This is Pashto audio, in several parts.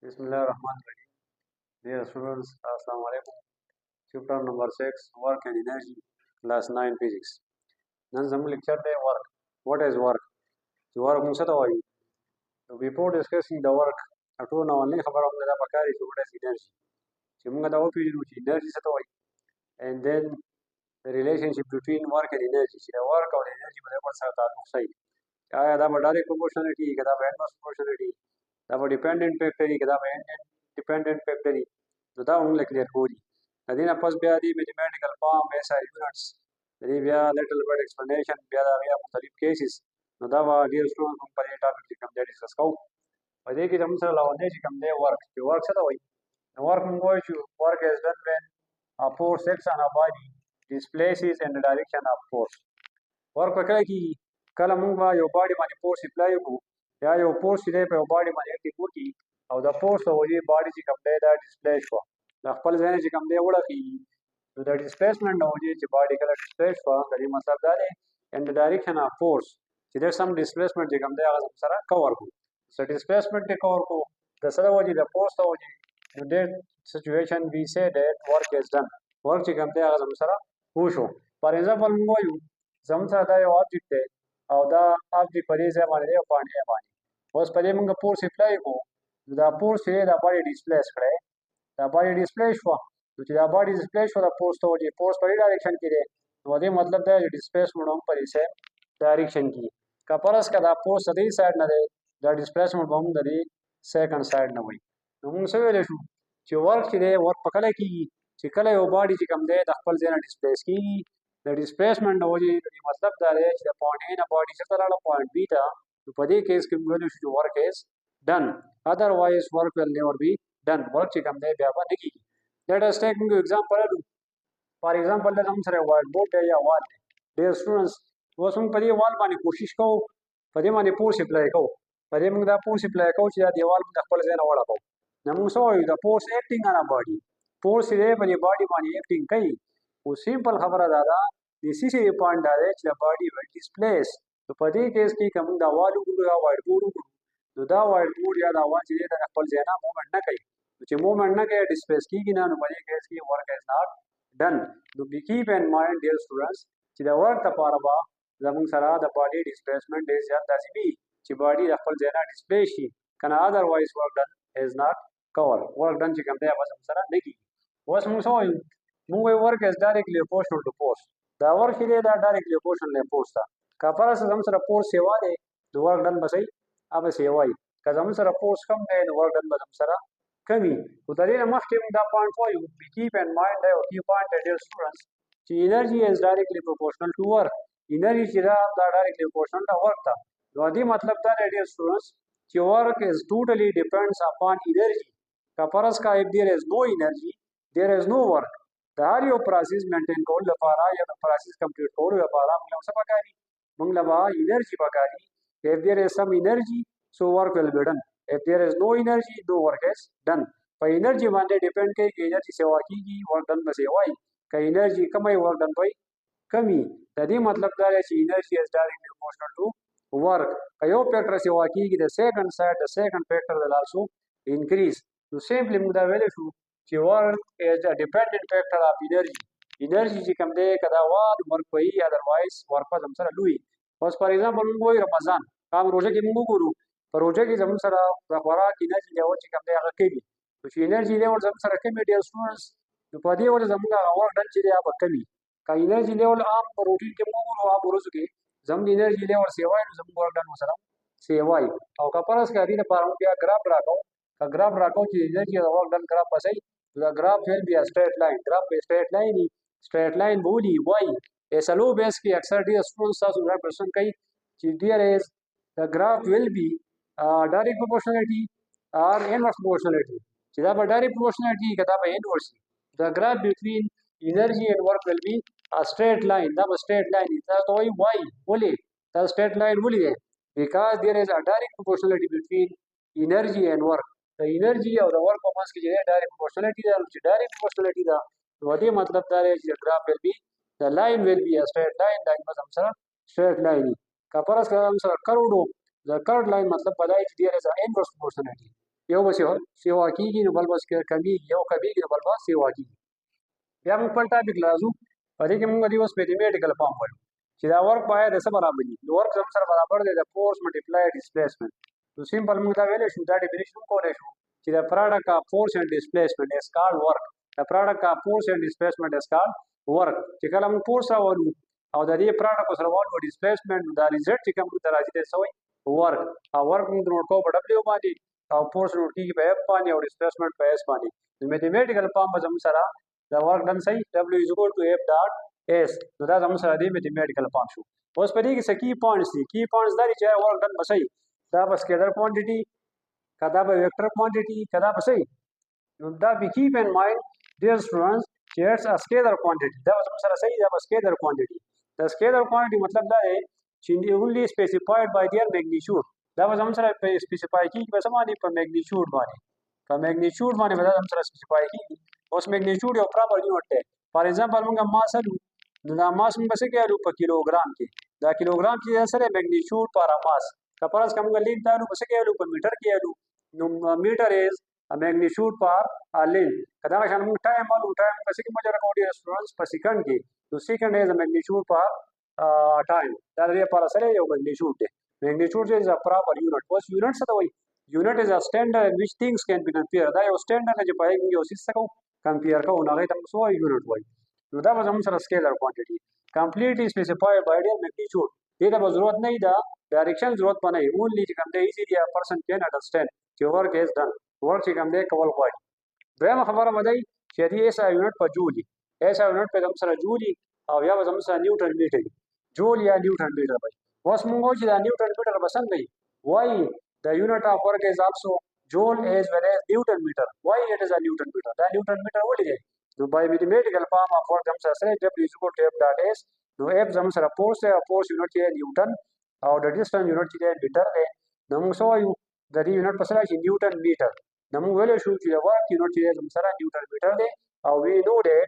Bismillahirrahmanirrahim. Dear students, Assalamu alaikum. Chapter number 6, Work and Energy, class 9 physics. Nan some lecture day work. What is work? The work musa to hoy. So before discussing the work, to na only khabar hum da bakari what is energy. Chimunga da opi energy sa to hoy. And then the relationship between work and energy. The work or energy whatever sa taluk sai. Kaya da direct proportionality, kada inverse proportionality. Da dependent factory, kada independent factory. So that only clear होगी. Then आपस में आदि mathematical form ऐसा units. Then we have little bit explanation. We have मुख्तलिफ cases. So that was dear students हम पर ये topic जिसका हम discuss करो. और देखिए हम सर लाओगे जिसका हम work. जो work से तो वही. Work हम कोई चु work is done when a force acts on a body displaces in the direction of force. Work पकड़े कि कल हम यो body माने force apply को या यो force ले पे body माने active होगी. और the force तो वही body जिसका हम that displace को. د خپل ځای چې کوم دی وړه کیږي نو د ډسپلیسمنټ نو چې باډي کله ډسپلیس شو د دې مطلب دا دی ان د ډایرکشن اف فورس چې د سم ډسپلیسمنټ چې کوم دی هغه سره کور کو سو ډسپلیسمنټ ته کور کو د سره وجې د فورس ته وجې نو د سچويشن وی سي دیٹ ورک از ډن ورک چې کوم دی هغه سره وشو فار ایگزامپل موږ وایو زموږ سره دا یو آبجیکټ دی او دا آبجیکټ په دې ځای باندې دی او باندې اوس په دې موږ فورس اپلای کوو دا فورس یې د باډي ډسپلیس کړی دا باډي ډسپلی شو چې دا باډي ډسپلی شو دا فورس ته وځي فورس په ډایرکشن کې دی نو دې مطلب دا چې ډسپلیسمنټ هم په دې ډایرکشن کې کا پرس کا دا فورس دې سایډ نه دی دا ډسپلیسمنټ هم د دې سیکنډ سایډ نه وي نو موږ څه ویل شو چې ورک چې دی ورک په کله کېږي چې کله یو باډي چې کوم دی د خپل ځای نه ډسپلیس کېږي د ډسپلیسمنټ نه وځي د مطلب دا دی چې د پوینټ A نه باډي څخه لاړه پوینټ B ته نو په دې کیس کې موږ ویل شو چې ورک از ډن otherwise work will never be done work چې کوم دی بیا به نه کېږي let us take an example for example د هم سره white board دی یا wall دی dear students اوس موږ په دې wall باندې کوشش کوو په دې باندې فورس اپلای کوو په دې موږ دا فورس اپلای کوو چې دا دیوال موږ خپل ځای نه وړه کوو نو موږ څه وایو د فورس اکټینګ on a body فورس دې په دې باډي باندې اکټینګ کوي او سیمپل خبره ده دا د سی سی پوینټ دا دی چې د باډي ول ډسپلیس نو په دې کیس کې کوم دا وال وګورو یا وایټ بورډ وګورو نو دا وایټ بورډ یا دا وال چې د خپل ځای نه موومېنټ نه کوي چې موومېنټ نه کوي ډسپلیس کیږي نه نو په دې کیس کې ورک از ناٹ ډن نو بی کیپ ان مایند ډیر سټوډنټس چې دا ورک لپاره به زموږ سره د باډي ډسپلیسمنټ ډیر زیات لازمي چې باډي د خپل ځای نه ډسپلیس شي کنه اذروایز ورک ډن از ناٹ کور ورک ډن چې کوم دی هغه زموږ سره نه کیږي اوس موږ وایو موږ ورک از ډایرکټلی پروپورشنل ټو فورس دا ورک دی دا ډایرکټلی پروپورشنل له فورس ته کا پرس زموږ سره فورس سیوا دی د ورک ډن بسې اوبه سیوای که زموږ سره فورس کم دی نو ورک ډن به زموږ سره کمی خو د دې مخکې موږ دا پوینټ وایو بی کیپ ان مایند دی او کی پوینټ ډیر سټوډنټس چې انرژي از ډایرکټلی پروپورشنل ټو ورک انرژي چې دا ډایرکټلی پروپورشنل ټو ورک ته نو دې مطلب دا ډیر سټوډنټس چې ورک از ټوټلی ډیپندز اپان انرژي کا پرس کا if there is no energy there is no work د هر یو پروسس مینټین کول لپاره یا د پروسس کمپلیټ کول لپاره موږ څه پکاري موږ لپاره انرژي پکاري if there is some energy so work will be done if there is no energy no work is done په انرژي باندې ډیپند کوي چې انرژي سیوا کیږي ورک ډن به سیوای که انرژي کمه ورک ډن وي کمی د دې مطلب دا دی چې انرژي از ډایرکټلی پروپورشنل ټو ورک که یو فیکټر سیوا کیږي د سیکنډ سایډ د سیکنډ فیکټر will also increase نو سیمپلی موږ دا ویل شو چې ورک از ا ډیپندنٹ فیکټر اف انرژي چې کوم دی کدا واد ورک کوي اذروایز ورک په زم سره لوی اوس فار ایگزامپل موږ وایو رمضان هغه روزه کې موږ ګورو په روزه کې زم سره د خوراک انرژي لیول چې کوم دی هغه کوي نو چې انرژي لیول زم سره کوي ډیر سټوډنټس نو په دې وجه زموږ هغه ډن چې دی هغه کوي کا انرژي لیول عام په روټین کې موږ ګورو هغه روزه کې زم انرژي لیول سیوای نو زموږ ډن سره سیوای او کا پرس کې دې لپاره بیا ګراف راکاو کا ګراف راکاو چې انرژي د ورک ډن ګراف پسې the graph will be a straight line graph a straight line بولی why ایسلو بیس کې اکثر ډیر سټوډنټس تاسو دا پرسن کوي چې dear is the graph will be direct proportionality or inverse proportionality چې دا به direct proportionality کدا به inverse the graph between energy and work will be a straight line دا به straight line تاسو وایي why ولی دا straight line ولی دی because there is a direct proportionality between energy and work د انرژي او د ورک په منځ کې چې ډایرکټ پروپورشنالټي ده چې ډایرکټ پروپورشنالټي ده نو دې مطلب دا دی چې ګراف will be the line will be a straight line دا هم سره straight line کا پرس کا هم سره curved the curved line مطلب بدای چې there is a inverse proportionality یو به سیوا کیږي نو بل بس کمیږي، یو کمیږي نو بل به سیوا کیږي. بیا موږ خپل ټاپک لازو په دې کې موږ دی اوس میتھمیټیکل فارم وایو چې دا ورک باید د څه برابر وي. ورک زموږ سره برابر دی د فورس ملټیپلای ډیسپلیسمنت. نو سیمپل موږ دا ویلی شو، دا ډیفینیشن هم کولی شو چې د پراډکټ اف فورس اینډ ډیسپلیسمنت از کالډ ورک. د پراډکټ اف فورس اینډ ډیسپلیسمنت از کالډ ورک. چې کله موږ فورس راولو او د دې پراډکټ سره والو ډیسپلیسمنت، دا ریزلټ چې کوم ته راځي دی څه وایي؟ ورک. او ورک موږ نوټ کوو په ډبلیو باندې، او فورس نوټ کیږي په اف باندې، او ډیسپلیسمنت په اس باندې. نو میتھمیټیکل فارم به زموږ سره the work done say W is equal to F dot S. نو دا زموږ سره دی میتھمیټیکل فارم شو. اوس په دې کې څه کی پوینټس دي؟ کی پوینټس دا دي چې ورک ډن به صحیح دا به سکیلر کوانټیټي، کدا به ویکټر کوانټیټي، کدا به صحیح. نو دا به کیپ ان مایند ډیر سټوډنټس چې اټس ا سکیلر کوانټیټي. دا زموږ سره صحیح دا به سکیلر کوانټیټي. دا سکیلر کوانټیټي مطلب دا دی چې اونلی سپیسیفایډ بای دیئر میګنیچیوډ. دا به زموږ سره سپیسیفای کیږي په څه باندې؟ په میګنیچیوډ باندې. په میګنیچیوډ باندې به دا زموږ سره سپیسیفای کیږي. اوس میګنیچیوډ یو پراپر یونټ دی. فار ایگزامپل موږ ماس الو، نو دا ماس موږ څه کوي په کیلوګرام کې. دا کیلوګرام چې سره میګنیچیوډ پر ماس کپرس کوم لین تاسو په څه کوي په میټر کې الو. نو میټر از ا میګنیچیوډ پر لین. کدا شان موږ ټایم الو، ټایم په څه کې مجره کوډي سټوډنټس په سکند کې. نو سکند از ا میګنیچیوډ پر ټایم. دا لري پر سره یو میګنیچیوډ دی. میګنیچیوډ از ا پراپر یونټ. اوس یونټ څه دی؟ یونټ از ا سټانډرډ ان ویچ ثینګز کین بی کمپیر. دا یو سټانډرډ دی چې په یو سیس څخه کمپیر کوو، نو هغه ته موږ وایو یونټ وایو. نو دا به زموږ سره سکیلر کوانټیټي کمپلیټلی سپیسیفایډ بای ډیر میګنیچیوډ. دې ته به ضرورت نه ده ډایرکشن ضرورت نه وي، اونلی چې کوم دی ایزیلی ا پرسن کین انډرسټاند چې ورک از ډن. ورک چې کوم دی کول غواړي. دویمه خبره به دی چې دې اس ا یونټ په جول دي. اس ا یونټ په زموږ سره جول دي، او یا به زموږ سره نیوټن میټر دي. جول یا نیوټن میټر وایي. اوس موږ وایو چې دا نیوټن میټر به څنګه وي؟ وایي the unit of work is also joule as well as newton meter. Why it is a newton meter? دا newton meter ولې دی؟ نو by mathematical form of work هم سره W is equal to F dot S. نو F زموږ سره فورس دی، او فورس یونټ دی نیوټن، او د ډیسټنس یونټ دی میټر دی. نو موږ څه وایو؟ د دې یونټ په سره شي نیوټن میټر. نو موږ ویلی شو چې د ورک یونټ دی زموږ سره نیوټن میټر دی، او وی نو دیټ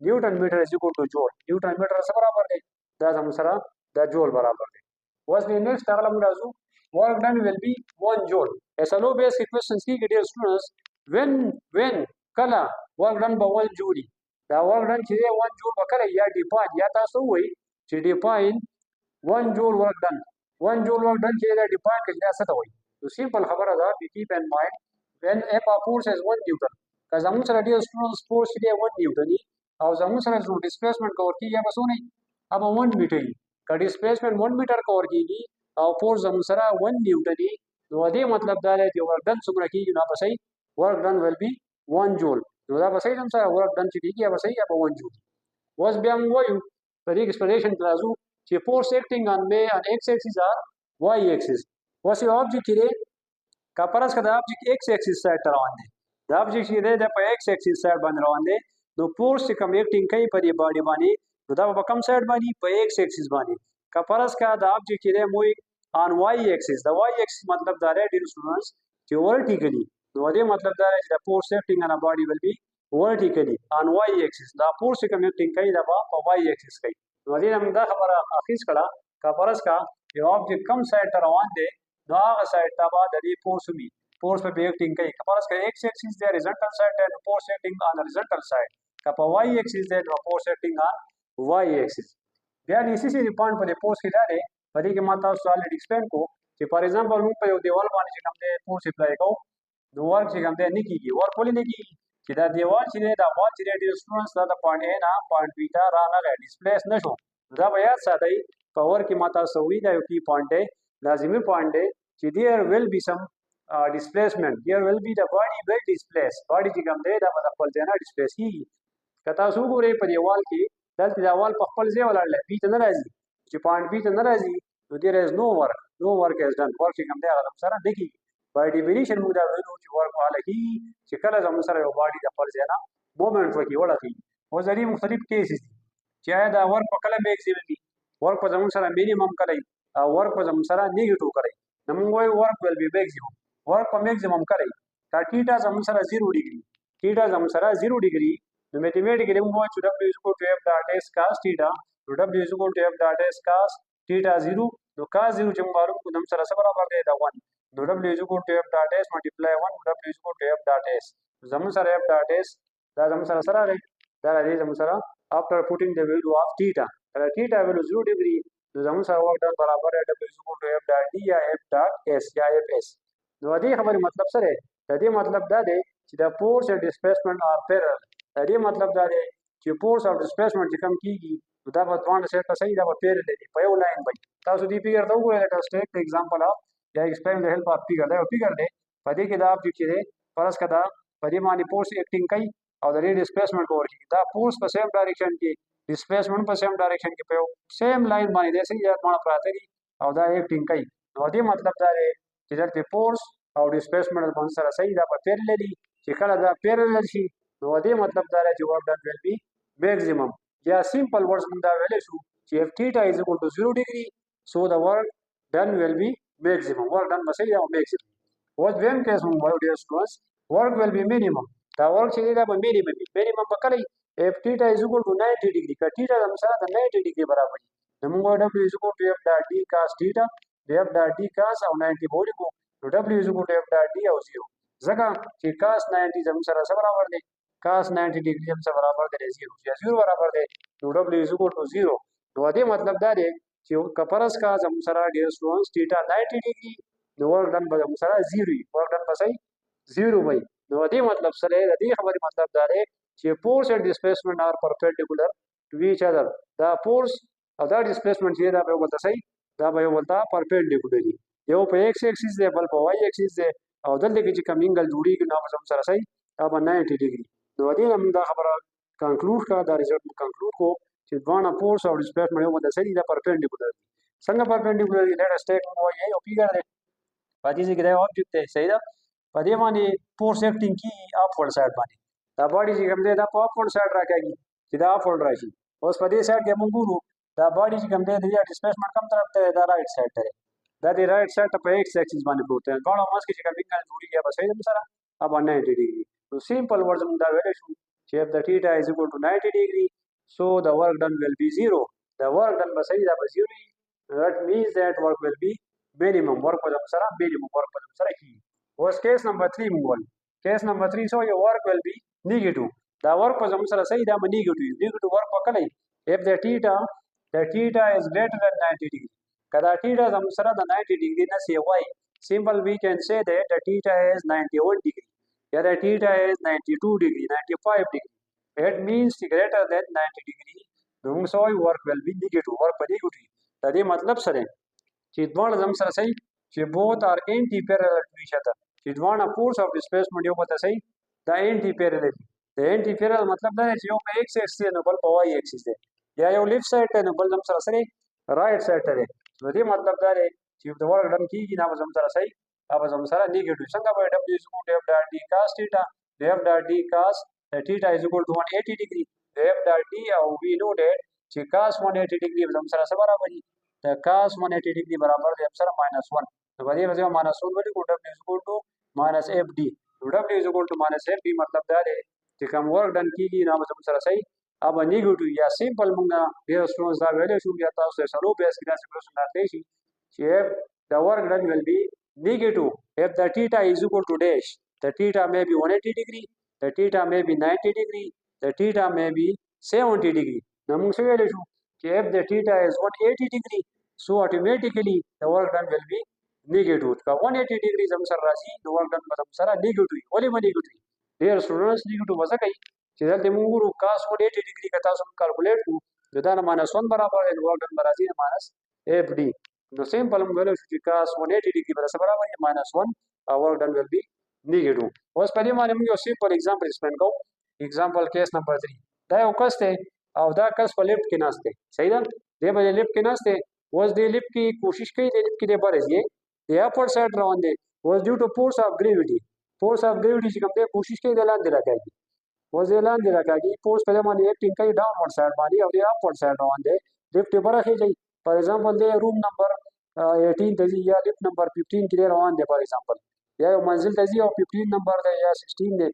نیوټن میټر is equal to joule. نیوټن میټر سره برابر دی، دا زموږ سره د جول برابر دی. اوس د نیکسټ هغه موږ راځو work done will be 1 joule. As a low basic questions ki dear students, when kala work done by 1 joule. Da work done چې 1 joule وکړه یا define یا تاسو وایي چې define 1 joule work done. 1 joule work done چې دا define کړي دا څه ته وایي؟ نو سیمپل خبره ده be keep in mind when F of force is 1 newton. که زموږ سره dear students force دی 1 newton او زموږ سره displacement کور کیږي به څه نه अब 1 meter. که displacement 1 meter کور کیږي او فورس زموږ سره 1 نیوټن دی، نو دې مطلب دا دی چې ورک ډن څومره کیږي؟ نو به صحیح ورک ډن ول بي 1 جول. نو دا به صحیح زموږ سره ورک ډن چې کیږي به صحیح به 1 جول. اوس بیا موږ وایو په دې ایکسپلینیشن کې راځو چې فورس اکټینګ آن می ان ایکس ایکسس آر واي ایکسس. اوس یو آبجیکټ چې دی کپرس کا د آبجیکټ ایکس ایکسس سایډ ته روان دی، د آبجیکټ چې دی د په ایکس ایکسس سایډ باندې روان دی. نو فورس چې کوم اکټینګ کوي په دې باډي باندې، نو دا په کوم سایډ باندې؟ په ایکس ایکسس باندې. کپرس کا د آبجیکټ چې دی موږ on y axis. The y axis مطلب دا دی dear students چې vertically. نو دې مطلب دا دی چې the force acting on a body will be vertically on y axis. دا force کوم acting کوي دا په y axis کوي. نو دې موږ دا خبره اخیس کړه کپرس کا یو object کم سایډ ته روان دی، نو هغه سایډ ته به د دې فورس وي. فورس په acting کوي. کپرس کا x axis دی horizontal side دی، نو force acting on horizontal side. که په y axis دی نو force acting on y axis. بیا نیسیسری پوینټ په دې فورس کې دا دی په دې کې ما تاسو الریډي ایکسپلین کو چې فار ایگزامپل موږ په یو دیوال باندې چې کوم دی فورس اپلای کوو، نو ورک چې کوم دی نه کیږي. ورک ولې نه کیږي؟ چې دا دیوال چې دی دا وال چې دی ډیر سټوډنټس دا د پوینټ A نه پوینټ B ته رانغی ډسپلیس نه شو. دا به یاد ساتئ په ورک کې ما تاسو وی دا یو کی پوینټ دی، لازمي پوینټ دی چې there will be some displacement. There will be the body will displace. body چې کوم دی دا په خپل ځای نه ډسپلیس کیږي. که تاسو وګورئ په دیوال کې دلته دا وال په خپل ځای ولاړ دی، B ته نه راځي. چې پوینټ B ته نه راځي نو there is no work. No work is done. ورک چې کوم دی هغه سره نه کیږي. by definition موږ دا ویلو چې ورک والا کیږي چې کله زموږ سره یو باډي د خپل ځای نه موومنټ وکړي وړه کیږي. اوس د دې مختلف کیسز دي چې آیا دا ورک په کله میکسیمم وي، ورک په زموږ سره مینیمم کوي، او ورک په زموږ سره نیگیټیو کوي. نو موږ وایو ورک ویل بي میکسیمم. ورک په میکسیمم کوي کا ټیټا زموږ سره 0 ډیګري. ټیټا زموږ سره 0 ډیګري. نو میتھمیټیکلی موږ وایو چې W is equal to F dot S cos theta. نو W is equal to F dot S cos theta 0. نو cos 0 چې موږ معلوم کو زموږ سره څه برابر دی؟ دا 1. نو w is equal to f dot s multiply 1 w is equal to f dot s زمون سره f dot s دا زمون سره سره دی دا راځي زمون سره after putting the value of theta دا theta value 0 degree نو زمون سره work done برابر ہے w is equal to f dot d یا f dot s یا fs نو دې خبرې مطلب سره د دې مطلب دا دی چې د force and displacement are parallel د دې مطلب دا دی چې force او displacement چې کم کیږي نو دا په دوه سره صحیح دا په parallel دي په یو لاین باندې تاسو دې فګر ته وګورئ لکه take the example of یا explain the help of figure دا یو فګر دی په دې کې دا object دی فرض کړه په دې باندې force acting کوي او د displacement ورکی دا force په same direction کې displacement په same direction کې په same line باندې د صحیح ځای پراته دي او دا acting کوي نو دې مطلب دا دی چې د force او displacement باندې سره صحیح دا په parallel دي چې کله دا parallel شي نو دې مطلب دا دی چې work done will be maximum یا simple words موږ دا ویل شو چې if theta is equal to 0 degree so the work done will be maximum work done must be maximum what when case موږ وایو dear students work will be minimum دا work چې دا به minimum به کله if theta is equal to 90 degree که theta د مثلا د 90 degree برابر وي نو موږ w is equal to f dot d cos theta f dot d cos او 90 بولی کو نو w is equal to f dot d او 0 ځکه چې cos 90 زموږ سره برابر دی cos 90 degree هم سره برابر دی 0 یا 0 برابر دی نو w is equal to 0 نو دې مطلب دا دی چې کپرس کا زموږ سره dear students theta 90 degree نو work done به زموږ سره 0 وي work done به صحیح 0 وي نو دې مطلب سره دې خبرې مطلب دا دی چې force and displacement are perpendicular to each other دا force او دا displacement چې دا به ولته صحیح دا به ولته perpendicular دي یو په x axis دی بل په y axis دی او دلته کې چې کوم انګل جوړیږي نو به سره صحیح دا به 90 ډیګري نو دې موږ دا خبره کنکلود کا دا ریزلټ کنکلود کو چې دواړه فورس او ډسپلیسمنت یو مده صحیح دا پرپینډیکولر دي څنګه پرپینډیکولر دي لیټ اس ټیک نو یو فیګر دی پاتې چې دا آبجیکټ دی صحیح ده په دې باندې فورس اکټینګ کی اپورډ سایډ باندې دا باډي چې کوم دی دا په اپورډ سایډ راکاږي چې دا اپورډ راشي اوس په دې سایډ کې موږ ګورو دا باډي چې کوم دی دا ډسپلیسمنت کوم طرف ته دا رائټ سایډ ته دا دی رائټ سایډ ته په ایکس ایکسس باندې پروت دی غاړه ماس کې چې کوم انګل جوړیږي به صحیح ده سره اب 90 ډیګري نو سمپل ورډز موږ دا ویل شو چې if the theta is equal to 90 degree so the work done will be 0 the work done به صحیح دا به 0 that means that work will be minimum work په سره minimum work په سره کی اوس کیس نمبر 3 موږ وایو کیس نمبر 3 so your work will be negative دا work په سره صحیح دا به negative work وکړي if the theta is greater than 90 degree kada theta زم سره د 90 degree نه سی وای simple we can say that the theta is 91 degree yeah the theta is 92 degree 95 degree it means greater than 90 degree donc so work will be negative work په negative دا دې مطلب سره چې دوه زم سره صحیح چې both are anti parallel to each other چې دوه force of displacement یو پته صحیح دا anti parallel the anti parallel مطلب دا چې یو په x axis دی نو بل په y axis دی یا یو left side ته نو بل زم سره right side ته دی نو دې مطلب دا دی چې د work done کیږي نو زم سره صحیح अब हम सारा नेगेटिव څنګه به w is equal to f dot d cos theta f dot d cos theta is equal to 180 degree f dot d او we know that چې cos 180 degree هم سره برابر دي د cos 180 degree برابر دی هم سره -1 نو باندې وځي -1 ولې کو w is equal to -fd w is equal to -fd مطلب دا دی چې کوم work done کیږي نو هم سره صحیح अब नेगेटिव या सिंपल مونږه ډیر سټونز دا ویلې شو یا تاسو سره بیس کې داسې پرسن راځي چې the work done will be negative if the theta is equal to dash the theta may be 180 degree the theta may be 90 degree the theta may be 70 degree نو موږ څه ویل شو چې if the theta is 180 degree so automatically the work done will be negative کا 180 degree زم سره راځي the work done زم سره negative ولې باندې negative ډیر سټوډنټس negative وځه کوي چې دلته موږ ګورو cos 180 degree کا تاسو کیلکولیټ کو دا نه -1 برابر دی work done برابر دی -fd نو سمپل موږ ویل شو چې cos 180 degree برابر دی -1 او work done will be negative اوس په دې باندې موږ یو سمپل एग्जांपल ایکسپلین کوو एग्जांपल کیس نمبر 3 دا یو کس ته او دا کس په لیفت کې ناشته صحیح ده دې په لیفت کې ناشته اوس دې لیفت کې کوشش کوي دې لیفت کې دې برځي دې اپر سایډ روان دي اوس ډیو ټو فورس اف ګریویټي چې کوم دې کوشش کوي د لاندې راکاږي اوس دې لاندې راکاږي فورس په دې باندې اکټینګ کوي ډاونورډ سایډ باندې او دې اپورډ سایډ روان دي لیفت برخه دی فار ایگزامپل دې روم نمبر 18 ته یا لیفت نمبر 15 کې روان دي فار ایگزامپل یا یو منزل ته او 15 نمبر دی یا 16 دی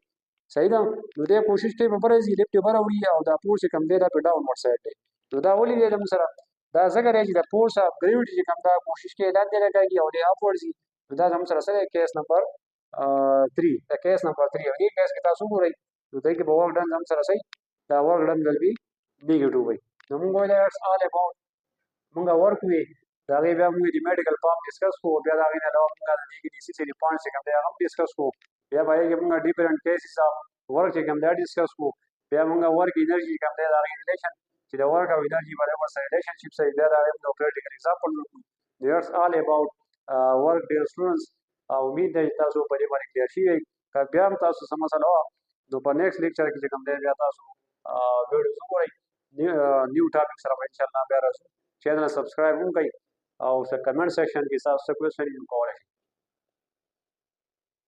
صحیح ده نو دې کوشش کوي په برځي لیفت بره وړي او دا فورس کم دی دا په ډاونورډ سایډ دی نو دا ولې دې سره دا څنګه راځي دا فورس اف ګریویټي چې کوم دا کوشش کوي لاندې راکاږي او دې اپورډ دا زموږ سره سره کیس نمبر 3 دا کیس نمبر 3 او دې کیس کې تاسو ګورئ نو دای کې به ورک ډن زموږ سره صحیح دا ورک ډن will be negative وي نو موږ وایو it's all about موږ ورک وی دا غي بیا موږ د میډیکل فارم ډیسکس کوو بیا دا غي نه علاوه موږ د دې کې نیسیسری پوینټس چې کوم دی هغه ډیسکس کوو بیا به یې موږ ډیفرنٹ کیسز اف ورک چې کوم دی ډیسکس کوو بیا موږ ورک انرژي کوم دی دا غي ریلیشن چې د ورک او انرژي باندې ورسره ریلیشنشپ سره بیا دا غي نو پریکټیکل ایگزامپل وکړو there's all about work dear students او امید دی تاسو په دې باندې کلیر شئ که بیا هم تاسو سم مسله وه نو په نیکسټ لیکچر کې چې کوم دی بیا تاسو ویډیوز وګورئ نیو ټاپک سره به انشاءالله بیا راځو چینل سبسکرایب هم کړئ او کمنټ سیکشن کې تاسو څه کوېسچن یې کولی شئ